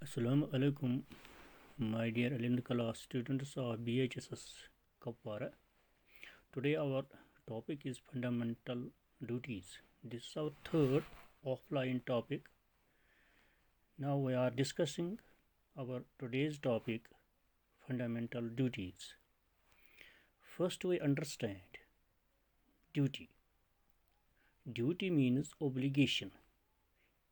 Assalamu alaikum, my dear 11th class students of BHSS Kapwara. Today our topic is fundamental duties. This is our third offline topic. Now we are discussing our today's topic, fundamental duties. First we understand duty. Duty means obligation.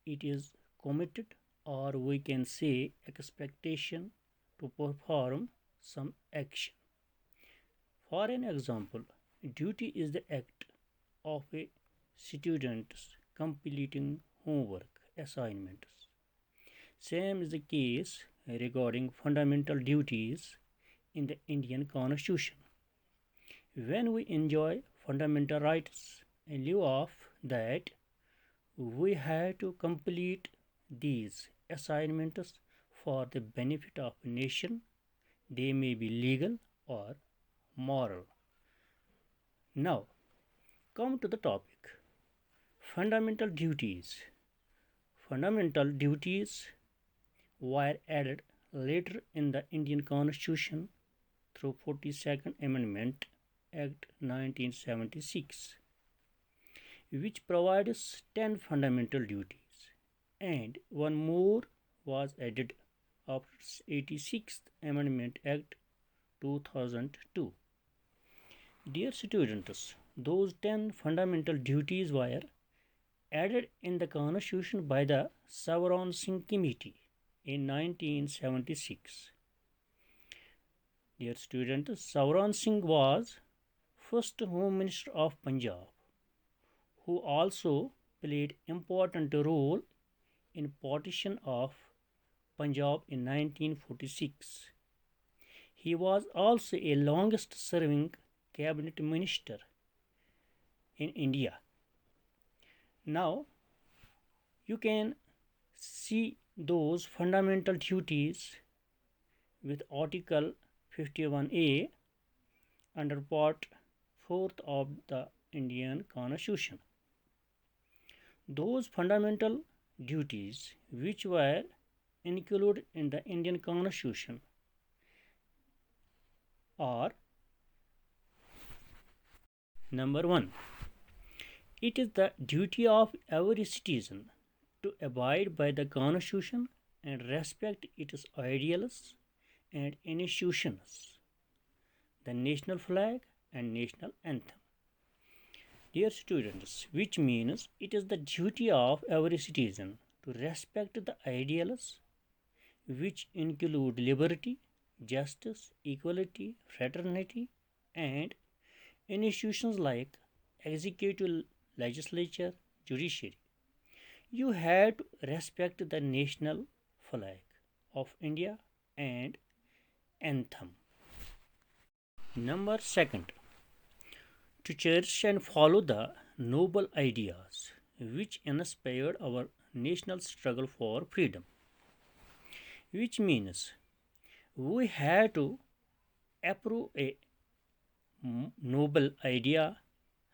It is committed, or we can say expectation to perform some action. For an example, duty is the act of a student completing homework assignments. Same is the case regarding fundamental duties in the Indian Constitution. When we enjoy fundamental rights in lieu of that, we have to complete these assignments for the benefit of a nation. They may be legal or moral. Now, come to the topic, fundamental duties. Fundamental duties were added later in the Indian Constitution through 42nd Amendment Act 1976, which provides 10 fundamental duties, and one more was added after 86th Amendment Act 2002. Dear students, those 10 fundamental duties were added in the Constitution by the Savaran Singh Committee in 1976. Dear students, Savaran Singh was first Home Minister of Punjab, who also played important role in partition of Punjab in 1946. He was also a longest serving cabinet minister in India. Now you can see those fundamental duties with Article 51A under Part 4th of the Indian Constitution. Those fundamental duties which were included in the Indian Constitution are: number 1, it is the duty of every citizen to abide by the Constitution and respect its ideals and institutions, the national flag and national anthem. Dear students, which means it is the duty of every citizen to respect the ideals which include liberty, justice, equality, fraternity, and institutions like executive, legislature, judiciary. You have to respect the national flag of India and anthem. Number 2, to cherish and follow the noble ideas which inspired our national struggle for freedom, which means we have to approve a noble idea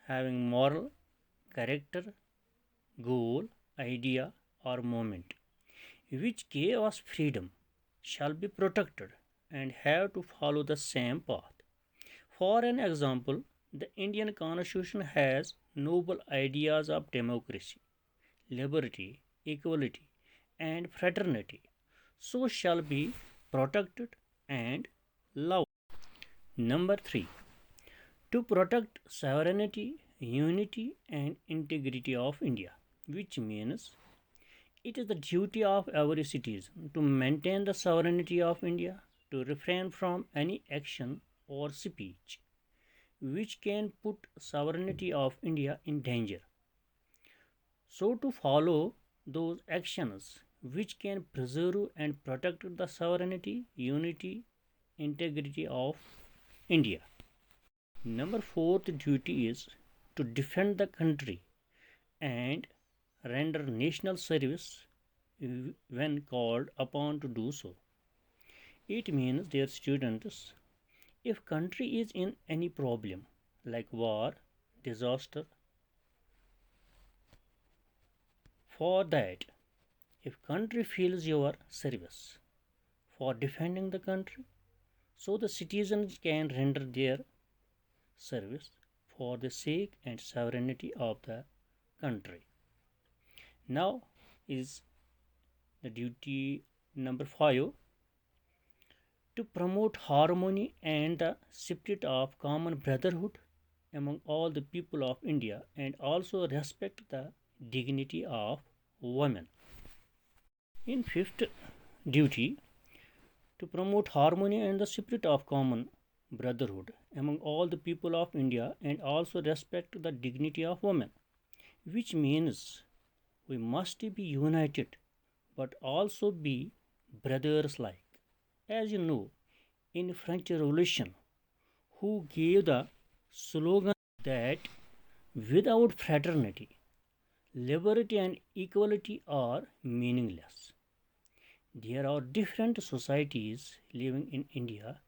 having moral, character, goal, idea, or moment which gave us freedom shall be protected and have to follow the same path. For an example, the Indian Constitution has noble ideas of democracy, liberty, equality, and fraternity, so shall be protected and loved. Number 3, to protect sovereignty, unity, and integrity of India, which means it is the duty of every citizen to maintain the sovereignty of India, to refrain from any action or speech which can put sovereignty of India in danger, so to follow those actions which can preserve and protect the sovereignty, unity, integrity of India. Number 4th duty is to defend the country and render national service when called upon to do so. It means, dear students, if country is in any problem like war, disaster, for that If country feels your service for defending the country, so the citizens can render their service for the sake and sovereignty of the country. Now is the duty number 5, to promote harmony and the spirit of common brotherhood among all the people of India and also respect the dignity of women. In fifth duty, to promote harmony and the spirit of common brotherhood among all the people of India and also respect the dignity of women, which means we must be united but also be brothers like. As you know, in French Revolution, who gave the slogan that without fraternity, liberty and equality are meaningless. There are different societies living in India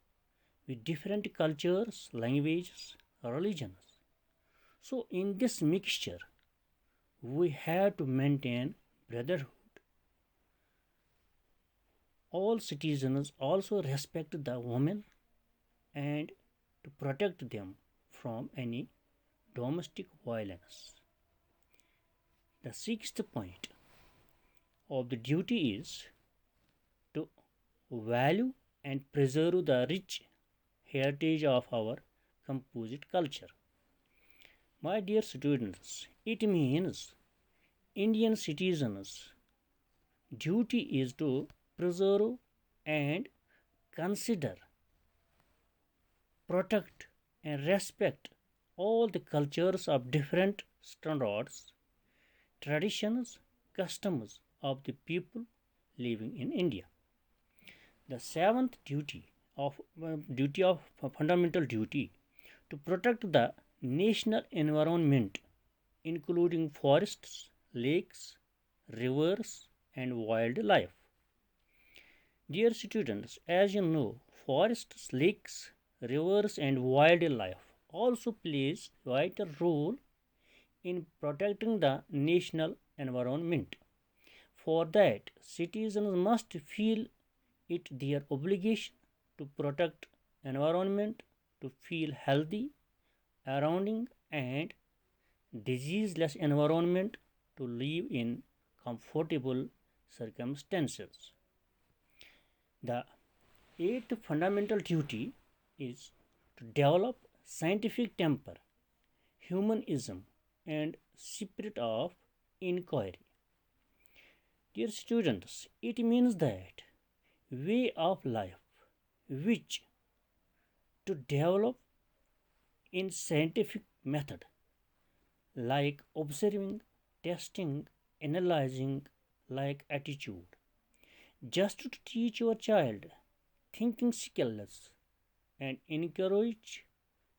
with different cultures, languages, religions. So, in this mixture, we have to maintain brotherhood. All citizens also respect the women and to protect them from any domestic violence. The sixth point of the duty is to value and preserve the rich heritage of our composite culture. My dear students, it means Indian citizens' duty is to preserve and consider, protect, and respect all the cultures of different standards, traditions, customs of the people living in India. The seventh duty of fundamental duty to protect the national environment, including forests, lakes, rivers, and wildlife. Dear students, as you know, forests, lakes, rivers, and wildlife also plays vital role in protecting the national environment. For that, citizens must feel it their obligation to protect environment, to feel healthy surrounding and diseaseless environment, to live in comfortable circumstances. The eighth fundamental duty is to develop scientific temper, humanism, and spirit of inquiry. Dear students, it means that way of life which to develop in scientific method like observing, testing, analyzing, like attitude, just to teach your child thinking skills and encourage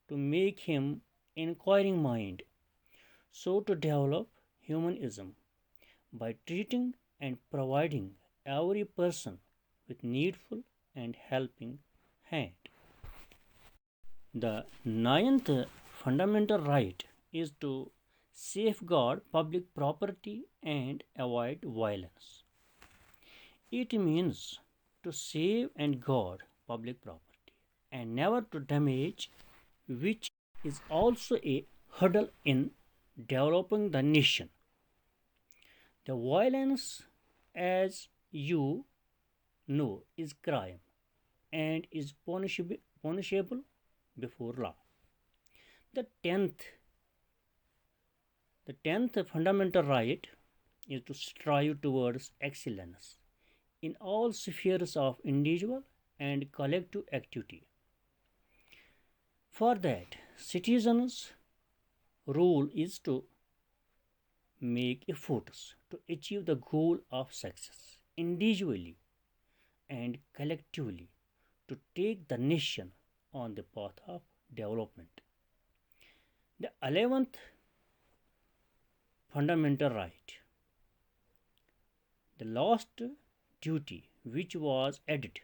to make him inquiring mind, so to develop humanism by treating and providing every person with needful and helping hand. The ninth fundamental right is to safeguard public property and avoid violence. It means to save and guard public property and never to damage, which is also a hurdle in developing the nation. The violence, as you know, is crime and is punishable before law. The tenth, the tenth fundamental right is to strive towards excellence in all spheres of individual and collective activity. For that, citizens' role is to make efforts to achieve the goal of success individually and collectively, to take the nation on the path of development. The 11th fundamental right, the last duty which was added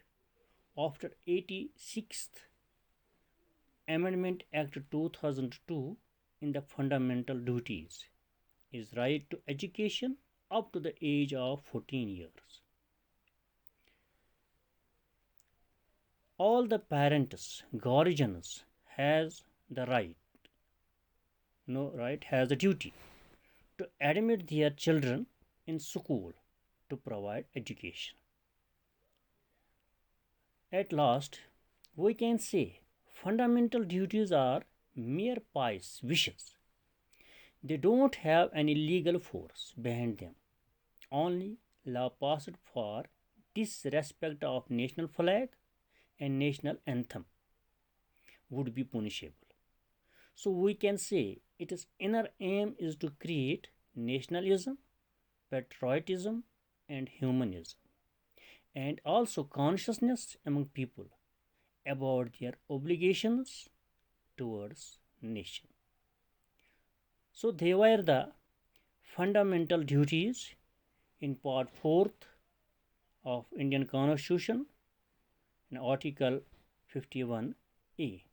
after 86th Amendment Act 2002 in the fundamental duties, is right to education up to the age of 14 years. All the parents, guardians has the right, no right, has the duty to admit their children in school to provide education. At last, we can say fundamental duties are mere pious wishes. They don't have any legal force behind them. Only law passed for disrespect of national flag and national anthem would be punishable. So we can say its inner aim is to create nationalism, patriotism, and humanism, and also consciousness among people about their obligations towards nation. So they were the fundamental duties in part 4th of Indian Constitution in Article 51A.